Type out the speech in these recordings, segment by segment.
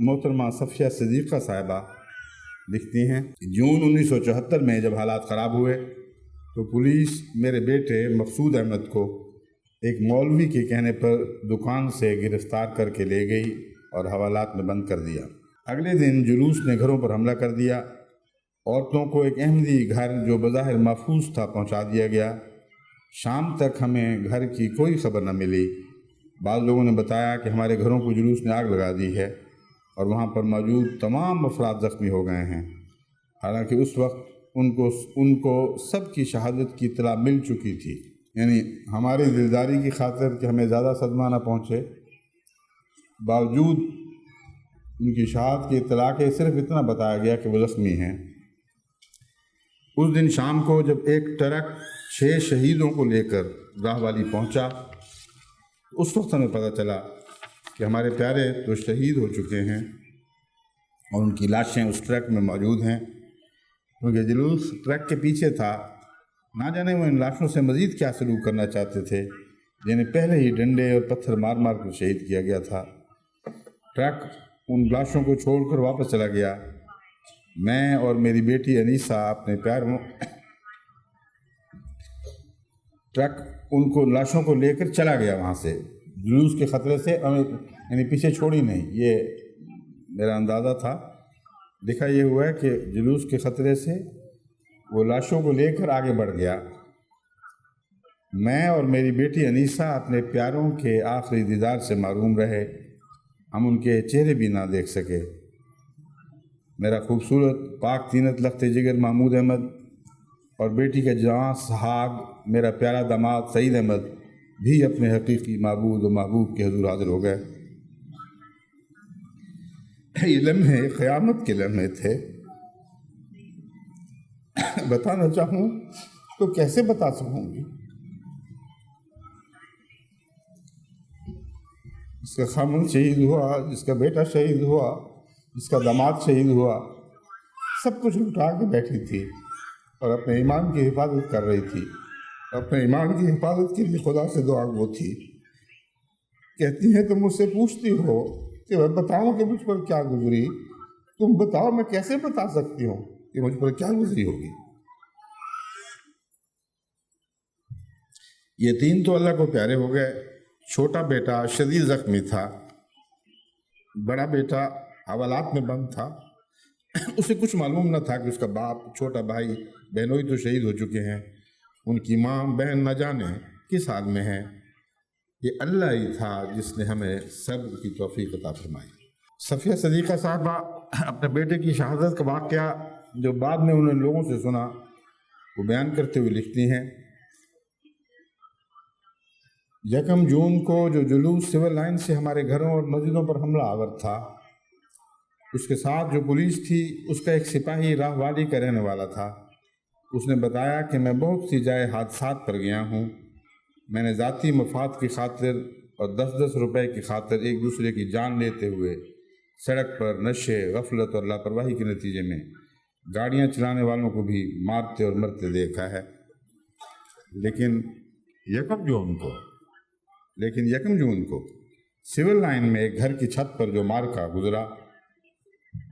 محترمہ صفیہ صدیقہ صاحبہ لکھتی ہیں، جون 1974 میں جب حالات خراب ہوئے تو پولیس میرے بیٹے مقصود احمد کو ایک مولوی کے کہنے پر دکان سے گرفتار کر کے لے گئی اور حوالات میں بند کر دیا۔ اگلے دن جلوس نے گھروں پر حملہ کر دیا۔ عورتوں کو ایک احمدی گھر جو بظاہر محفوظ تھا پہنچا دیا گیا۔ شام تک ہمیں گھر کی کوئی خبر نہ ملی۔ بعض لوگوں نے بتایا کہ ہمارے گھروں کو جلوس نے آگ لگا دی ہے اور وہاں پر موجود تمام افراد زخمی ہو گئے ہیں، حالانکہ اس وقت ان کو سب کی شہادت کی اطلاع مل چکی تھی۔ یعنی ہماری دلداری کی خاطر کہ ہمیں زیادہ صدمہ نہ پہنچے، باوجود ان کی شہادت کی اطلاع کے صرف اتنا بتایا گیا کہ وہ زخمی ہیں۔ اس دن شام کو جب ایک ٹرک 6 شہیدوں کو لے کر راہ والی پہنچا، اس وقت ہمیں پتہ چلا کہ ہمارے پیارے تو شہید ہو چکے ہیں اور ان کی لاشیں اس ٹرک میں موجود ہیں، کیونکہ جلوس ٹرک کے پیچھے تھا۔ نہ جانے وہ ان لاشوں سے مزید کیا سلوک کرنا چاہتے تھے جنہیں پہلے ہی ڈنڈے اور پتھر مار مار کر شہید کیا گیا تھا۔ ٹرک ان لاشوں کو چھوڑ کر واپس چلا گیا۔ میں اور میری بیٹی انیسہ اپنے پیاروں ٹرک ان کو لاشوں کو لے کر چلا گیا وہاں سے، جلوس کے خطرے سے یعنی پیچھے چھوڑی نہیں، یہ میرا اندازہ تھا۔ لکھا یہ ہوا ہے کہ جلوس کے خطرے سے وہ لاشوں کو لے کر آگے بڑھ گیا۔ میں اور میری بیٹی انیسہ اپنے پیاروں کے آخری دیدار سے محروم رہے، ہم ان کے چہرے بھی نہ دیکھ سکے۔ میرا خوبصورت پاک طینت لخت جگر محمود احمد اور بیٹی کا جواں سہاگ میرا پیارا داماد سعید احمد بھی اپنے حقیقی معبود و محبوب کے حضور حاضر ہو گئے۔ یہ لمحے قیامت کے لمحے تھے۔ بتانا چاہوں تو کیسے بتا سکوں گی؟ جس کا خامن شہید ہوا، جس کا بیٹا شہید ہوا، جس کا داماد شہید ہوا، سب کچھ لٹا کے بیٹھی تھی اور اپنے ایمان کی حفاظت کر رہی تھی۔ اپنے ایمان کی حفاظت کے لیے خدا سے دعا وہ تھی۔ کہتی ہے تم مجھ سے پوچھتی ہو کہ میں بتاؤں کہ مجھ پر کیا گزری، تم بتاؤ میں کیسے بتا سکتی ہوں کہ مجھ پر کیا گزری ہوگی۔ یہ 3 تو اللہ کو پیارے ہو گئے۔ چھوٹا بیٹا شدید زخمی تھا، بڑا بیٹا حوالات میں بند تھا۔ اسے کچھ معلوم نہ تھا کہ اس کا باپ، چھوٹا بھائی، بہنوئی تو شہید ہو چکے ہیں، ان کی ماں بہن نہ جانے کس حال میں ہیں۔ یہ اللہ ہی تھا جس نے ہمیں صبر کی توفیق عطا فرمائی۔ صفیہ صدیقہ صاحبہ اپنے بیٹے کی شہادت کا واقعہ جو بعد میں انہوں نے لوگوں سے سنا وہ بیان کرتے ہوئے لکھتی ہیں، 1 جون کو جو جلوس سول لائن سے ہمارے گھروں اور مسجدوں پر حملہ آور تھا، اس کے ساتھ جو پولیس تھی اس کا ایک سپاہی راہ والی کا رہنے والا تھا۔ اس نے بتایا کہ میں بہت سی جائے حادثات پر گیا ہوں، میں نے ذاتی مفاد کی خاطر اور 10-10 روپے کی خاطر ایک دوسرے کی جان لیتے ہوئے سڑک پر نشے، غفلت اور لاپرواہی کے نتیجے میں گاڑیاں چلانے والوں کو بھی مارتے اور مرتے دیکھا ہے۔ لیکن یکم جون کو سول لائن میں ایک گھر کی چھت پر جو مارکا گزرا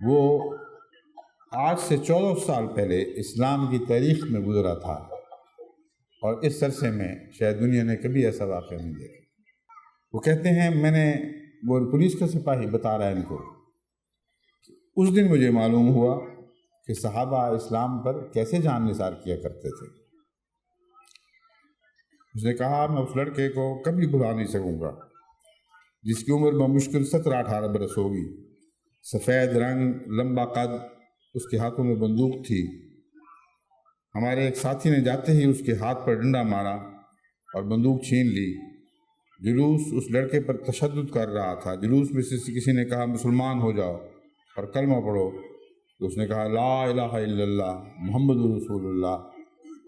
وہ آج سے 14 سال پہلے اسلام کی تاریخ میں گزرا تھا، اور اس عرصے میں شاید دنیا نے کبھی ایسا واقعہ نہیں دیکھا۔ وہ کہتے ہیں وہ پولیس کا سپاہی بتا رہا ہے ان کو، اس دن مجھے معلوم ہوا کہ صحابہ اسلام پر کیسے جان نثار کیا کرتے تھے۔ اس نے کہا میں اس لڑکے کو کبھی بھلا نہیں سکوں گا جس کی عمر بمشکل 17-18 برس ہوگی، سفید رنگ، لمبا قد، اس کے ہاتھوں میں بندوق تھی۔ ہمارے ایک ساتھی نے جاتے ہی اس کے ہاتھ پر ڈنڈا مارا اور بندوق چھین لی۔ جلوس اس لڑکے پر تشدد کر رہا تھا۔ جلوس میں سے کسی نے کہا مسلمان ہو جاؤ اور کلمہ پڑھو، تو اس نے کہا لا الہ الا اللہ محمد رسول اللہ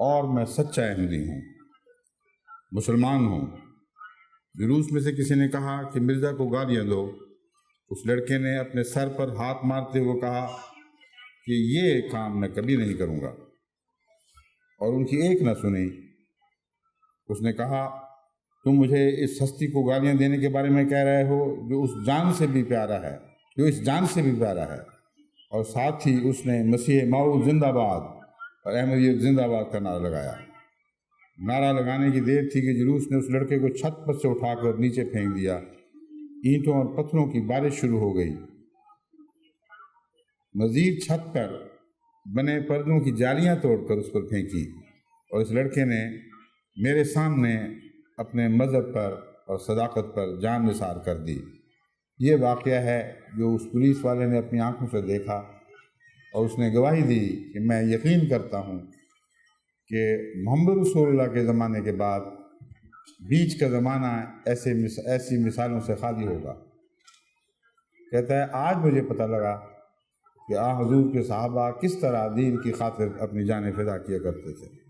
اور میں سچا احمدی ہوں، مسلمان ہوں۔ جلوس میں سے کسی نے کہا کہ مرزا کو گالیاں دو۔ اس لڑکے نے اپنے سر پر ہاتھ مارتے ہوئے کہا کہ یہ کام میں کبھی نہیں کروں گا، اور ان کی ایک نہ سنی۔ اس نے کہا تم مجھے اس ہستی کو گالیاں دینے کے بارے میں کہہ رہے ہو جو اس جان سے بھی پیارا ہے جو اس جان سے بھی پیارا ہے، اور ساتھ ہی اس نے مسیح موعود زندہ باد اور احمدیت زندہ باد کا نعرہ لگایا۔ نعرہ لگانے کی دیر تھی کہ جلوس نے اس لڑکے کو چھت پر سے اٹھا کر نیچے پھینک دیا۔ اینٹوں اور پتھروں کی بارش شروع ہو گئی۔ مزید چھت پر بنے پردوں کی جالیاں توڑ کر اس پر پھینکی، اور اس لڑکے نے میرے سامنے اپنے مذہب پر اور صداقت پر جان نثار کر دی۔ یہ واقعہ ہے جو اس پولیس والے نے اپنی آنکھوں سے دیکھا، اور اس نے گواہی دی کہ میں یقین کرتا ہوں کہ محمد رسول اللہ کے زمانے کے بعد بیچ کا زمانہ ایسی مثالوں سے خالی ہوگا۔ کہتا ہے آج مجھے پتہ لگا کہ حضور کے صحابہ کس طرح دین کی خاطر اپنی جانیں فدا کیا کرتے تھے۔